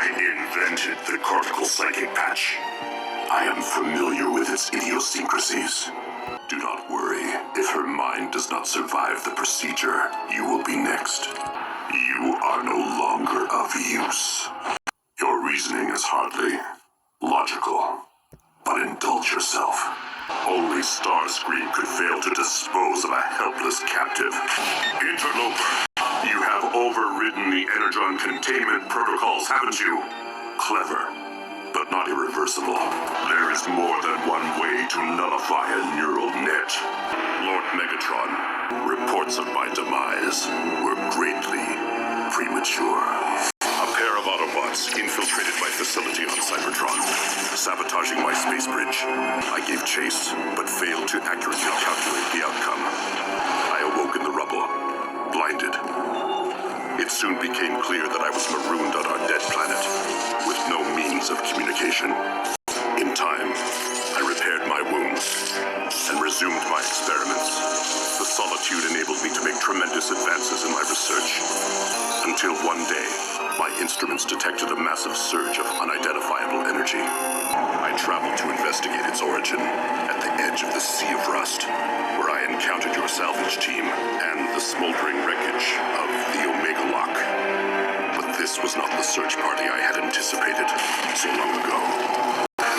I invented the cortical psychic patch. I am familiar with its idiosyncrasies. Do not worry. If her mind does not survive the procedure, you will be next. You are no longer of use. Your reasoning is hardly logical. But indulge yourself. Only Starscream could fail to dispose of a helpless captive. Interloper, you have overridden the Energon containment protocols, haven't you? Clever, but not irreversible. There is more than one way to nullify a neural net. Lord Megatron, reports of my demise were greatly premature. A pair of Autobots infiltrated my facility on Cybertron, sabotaging my space bridge. I gave chase, but failed to accurately calculate the outcome. I awoke in the rubble, blinded. It soon became clear that I was marooned on our dead planet, with no means of communication. In time, I repaired my wounds and resumed my experiments. The solitude enabled me to make tremendous advances in my research, until one day, my instruments detected a massive surge of unidentifiable energy. I traveled to investigate its origin at the edge of the Sea of Rust, where I encountered your salvage team and the smoldering wreckage of the Omega Lock. But this was not the search party I had anticipated so long ago,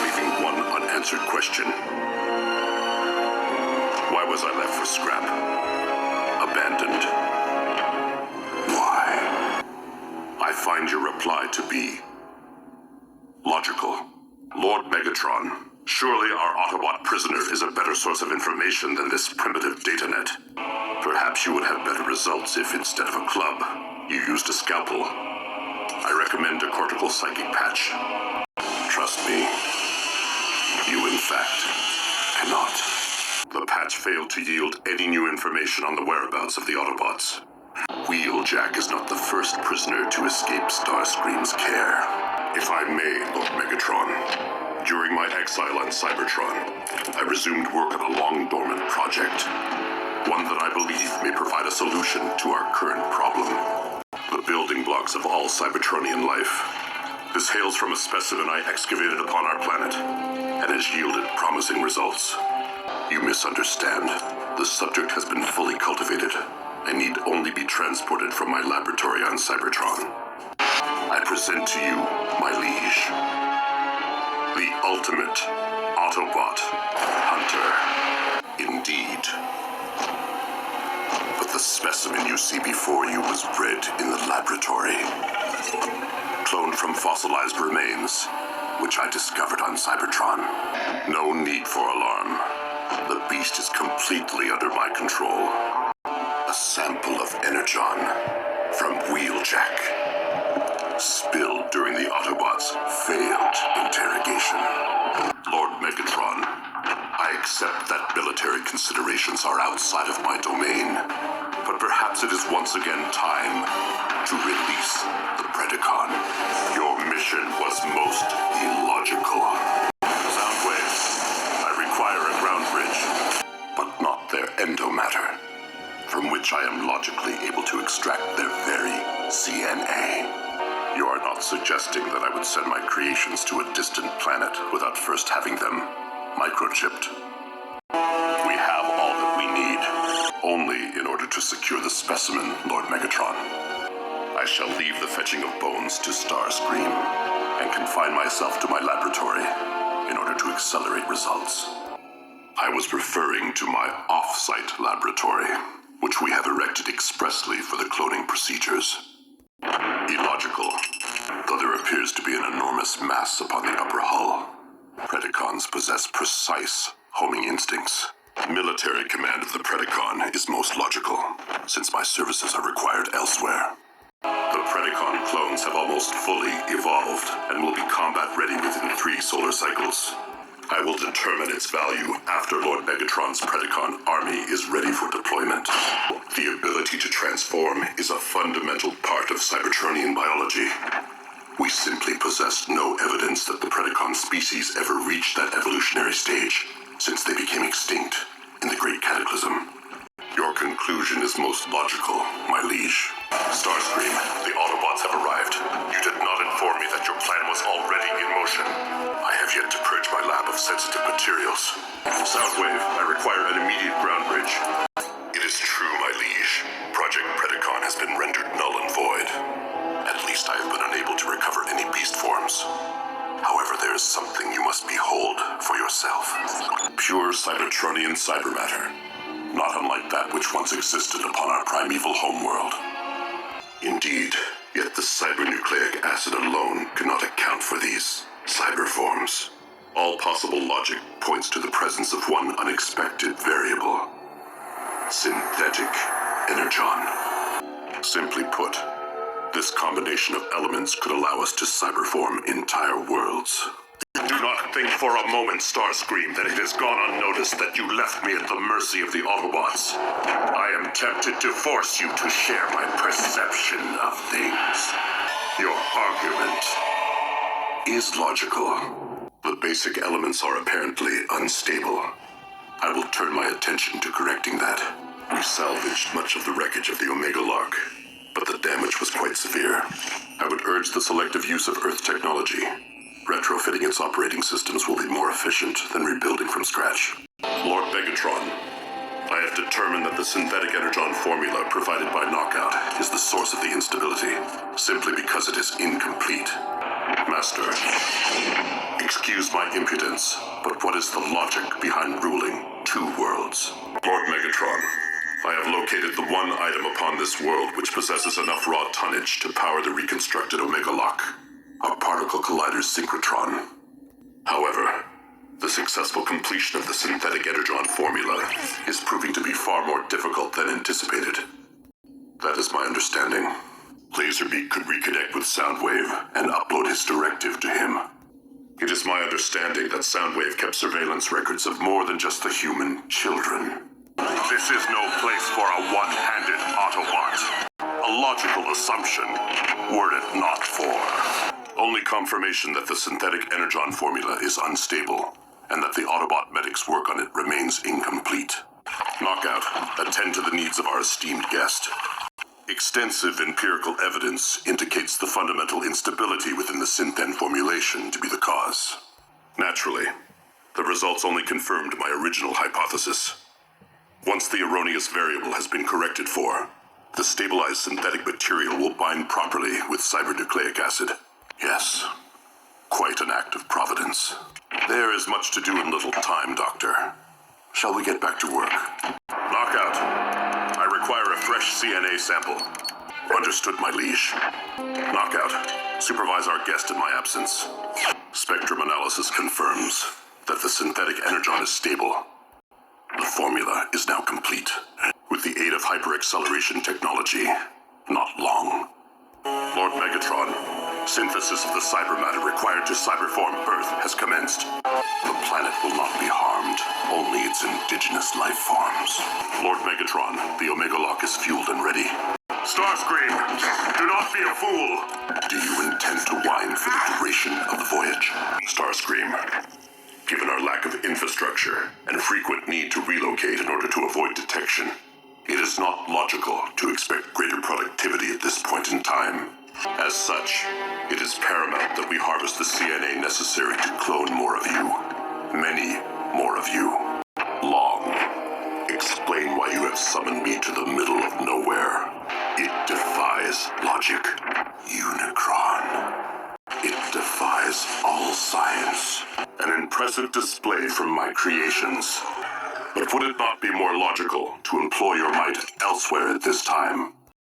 leaving one unanswered question. Why was I left for scrap? Abandoned? I find your reply to be logical. Lord Megatron, surely our Autobot prisoner is a better source of information than this primitive data net. Perhaps you would have better results if, instead of a club, you used a scalpel. I recommend a cortical psychic patch. Trust me, you in fact cannot. The patch failed to yield any new information on the whereabouts of the Autobots. Wheeljack is not the first prisoner to escape Starscream's care. If I may, Lord Megatron, during my exile on Cybertron, I resumed work on a long-dormant project. One that I believe may provide a solution to our current problem. The building blocks of all Cybertronian life. This hails from a specimen I excavated upon our planet, and has yielded promising results. You misunderstand. The subject has been fully cultivated. I need only be transported from my laboratory on Cybertron. I present to you, my liege, the ultimate Autobot hunter. Indeed. But the specimen you see before you was bred in the laboratory. Cloned from fossilized remains, which I discovered on Cybertron. No need for alarm. The beast is completely under my control. A sample of Energon from Wheeljack, spilled during the Autobots' failed interrogation. Lord Megatron, I accept that military considerations are outside of my domain, but perhaps it is once again time to release the Predacon. Your mission was most illogical. Soundwave, I require a ground bridge, but not their endomatter, from which I am logically able to extract their very CNA. You are not suggesting that I would send my creations to a distant planet without first having them microchipped. We have all that we need, only in order to secure the specimen, Lord Megatron. I shall leave the fetching of bones to Starscream, and confine myself to my laboratory in order to accelerate results. I was referring to my off-site laboratory, which we have erected expressly for the cloning procedures. Illogical, though there appears to be an enormous mass upon the upper hull. Predacons possess precise homing instincts. Military command of the Predacon is most logical, since my services are required elsewhere. The Predacon clones have almost fully evolved, and will be combat-ready within 3 solar cycles. I will determine its value after Lord Megatron's Predacon army is ready for deployment. The ability to transform is a fundamental part of Cybertronian biology. We simply possess no evidence that the Predacon species ever reached that evolutionary stage, since they became extinct in the Great Cataclysm. Your conclusion is most logical, my liege. Starscream, the Autobots have arrived. You did not inform me that your sensitive materials. Soundwave, I require an immediate ground bridge. It is true, my liege. Project Predacon has been rendered null and void. At least I have been unable to recover any beast forms. However, there is something you must behold for yourself. Pure Cybertronian cyber matter. Not unlike that which once existed upon our primeval homeworld. Indeed, yet the cybernucleic acid alone cannot account for these cyber forms. All possible logic points to the presence of one unexpected variable. Synthetic energon. Simply put, this combination of elements could allow us to cyberform entire worlds. Do not think for a moment, Starscream, that it has gone unnoticed that you left me at the mercy of the Autobots. I am tempted to force you to share my perception of things. Your argument is logical. The basic elements are apparently unstable. I will turn my attention to correcting that. We salvaged much of the wreckage of the Omega Lark, but the damage was quite severe. I would urge the selective use of Earth technology. Retrofitting its operating systems will be more efficient than rebuilding from scratch. Lord Megatron, I have determined that the synthetic energon formula provided by Knockout is the source of the instability, simply because it is incomplete. Master, excuse my impudence, but what is the logic behind ruling two worlds? Lord Megatron, I have located the one item upon this world which possesses enough raw tonnage to power the reconstructed Omega Lock. A particle collider's synchrotron. However, the successful completion of the synthetic energon formula is proving to be far more difficult than anticipated. That is my understanding. Laserbeak could reconnect with Soundwave and upload his directive to him. It is my understanding that Soundwave kept surveillance records of more than just the human children. This is no place for a one-handed Autobot. A logical assumption, were it not for. Only confirmation that the synthetic energon formula is unstable, and that the Autobot medics' work on it remains incomplete. Knockout, attend to the needs of our esteemed guest. Extensive empirical evidence indicates the fundamental instability within the synthen formulation to be the cause. Naturally, the results only confirmed my original hypothesis. Once the erroneous variable has been corrected for, the stabilized synthetic material will bind properly with cybernucleic acid. Yes, quite an act of providence. There is much to do in little time, Doctor. Shall we get back to work? Knockout, I require a fresh CNA sample. Understood, my liege. Knockout, supervise our guest in my absence. Spectrum analysis confirms that the synthetic energon is stable. The formula is now complete. With the aid of hyper-acceleration technology, not long. Lord Megatron, synthesis of the cyber matter required to cyberform Earth has commenced. The planet will not be harmed, only its indigenous life forms. Lord Megatron, the Omega Lock is fueled and ready. Starscream, do not be a fool! Do you intend to whine for the duration of the voyage? Starscream, given our lack of infrastructure and frequent need to relocate in order to avoid detection, it is not logical to expect greater productivity at this point in time. As such, it is paramount that we harvest the CNA necessary to clone more of you. Many more of you. Long. Explain why you have summoned me to the middle of nowhere. It defies logic. Unicron. It defies all science. An impressive display from my creations. But would it not be more logical to employ your might elsewhere at this time?